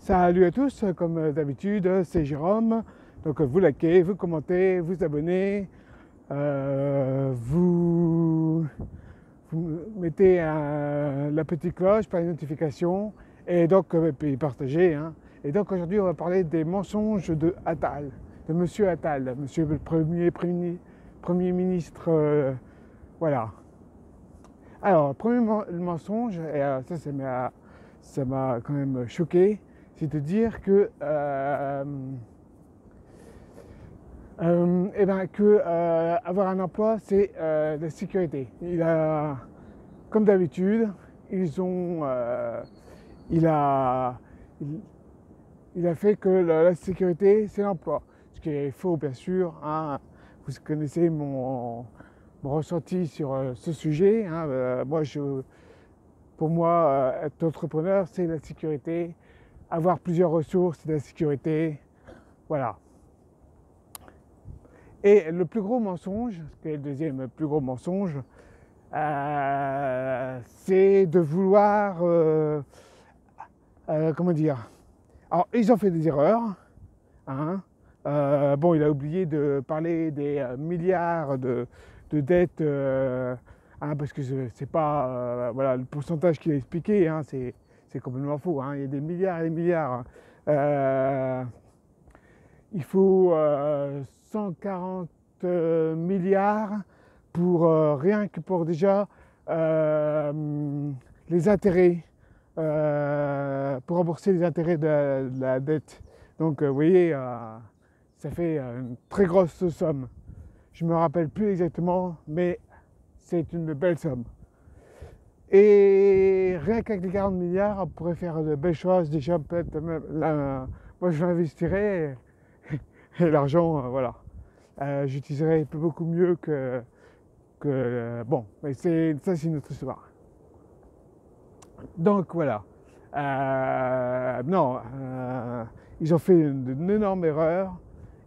Salut à tous, comme d'habitude, c'est Jérôme. Donc vous likez, vous commentez, vous abonnez, vous mettez la petite cloche pour les notifications et donc puis partagez. Hein. Et donc aujourd'hui on va parler des mensonges de Attal, de Monsieur Attal, Monsieur le Premier ministre. Voilà. Alors, le premier mensonge, et ça m'a quand même choqué, c'est de dire que, avoir un emploi, c'est la sécurité. Comme d'habitude, il a, il, il a fait que la sécurité, c'est l'emploi. Ce qui est faux, bien sûr. Hein. Vous connaissez mon ressenti sur ce sujet. Hein. Pour moi, être entrepreneur, c'est la sécurité. Avoir plusieurs ressources, c'est la sécurité. Voilà. Et le plus gros mensonge, qui est le deuxième plus gros mensonge, c'est de vouloir, comment dire. Alors, ils ont fait des erreurs. Hein. Bon, il a oublié de parler des milliards de dettes, hein, parce que c'est pas, voilà, le pourcentage qu'il a expliqué, hein, c'est complètement faux. Hein. Il y a des milliards et des milliards. Il faut 140 milliards pour rien que pour déjà les intérêts, pour rembourser les intérêts de la dette. Donc vous voyez, ça fait une très grosse somme. Je ne me rappelle plus exactement, mais c'est une belle somme. Et rien qu'avec les 40 milliards, on pourrait faire de belles choses. Déjà, peut-être même là, moi je l'investirais et l'argent, voilà. J'utiliserais beaucoup mieux bon, mais ça c'est une autre histoire. Donc voilà. Non, ils ont fait une énorme erreur.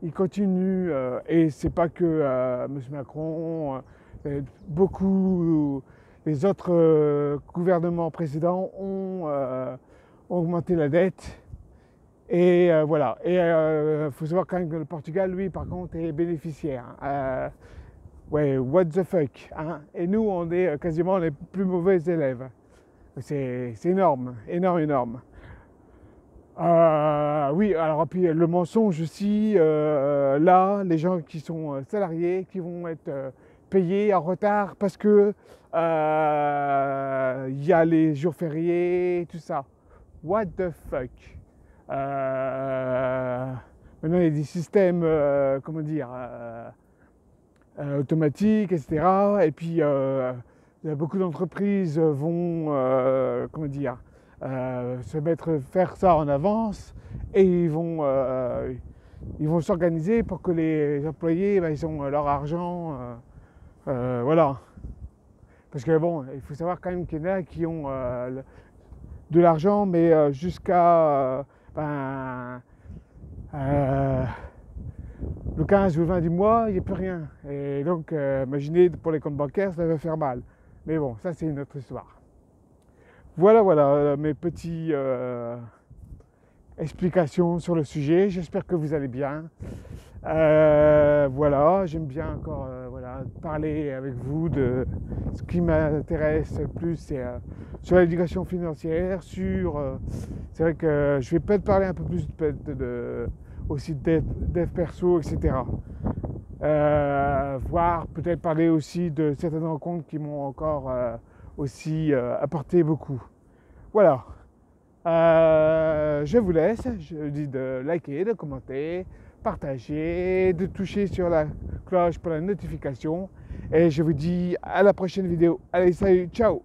Ils continuent, et c'est pas que M. Macron, beaucoup, les autres gouvernements précédents ont augmenté la dette. Et voilà. Et faut savoir quand même que le Portugal, lui, par contre, est bénéficiaire. Ouais, what the fuck. Hein. Et nous, on est quasiment les plus mauvais élèves. C'est énorme, énorme, énorme. Oui, alors puis le mensonge aussi, là, les gens qui sont salariés, qui vont être payés en retard parce que y a les jours fériés, tout ça. What the fuck. Maintenant, il y a des systèmes, comment dire, automatiques, etc. Et puis, beaucoup d'entreprises vont, comment dire, faire ça en avance et ils vont s'organiser pour que les employés, ils ont leur argent, voilà. Parce que bon, il faut savoir quand même qu'il y en a qui ont de l'argent, mais jusqu'à le 15 ou le 20 du mois, il n'y a plus rien. Et donc, imaginez, pour les comptes bancaires, ça va faire mal. Mais bon, ça c'est une autre histoire. Voilà mes petites explications sur le sujet. J'espère que vous allez bien. Voilà, j'aime bien encore parler avec vous de ce qui m'intéresse le plus, c'est sur l'éducation financière, c'est vrai que je vais peut-être parler un peu plus aussi de dev perso, etc. Voire peut-être parler aussi de certaines rencontres qui m'ont encore aussi apporté beaucoup. Voilà. Je vous laisse, je vous dis de liker, de commenter, partager, de toucher sur la cloche pour la notification. Et je vous dis à la prochaine vidéo. Allez, salut, ciao!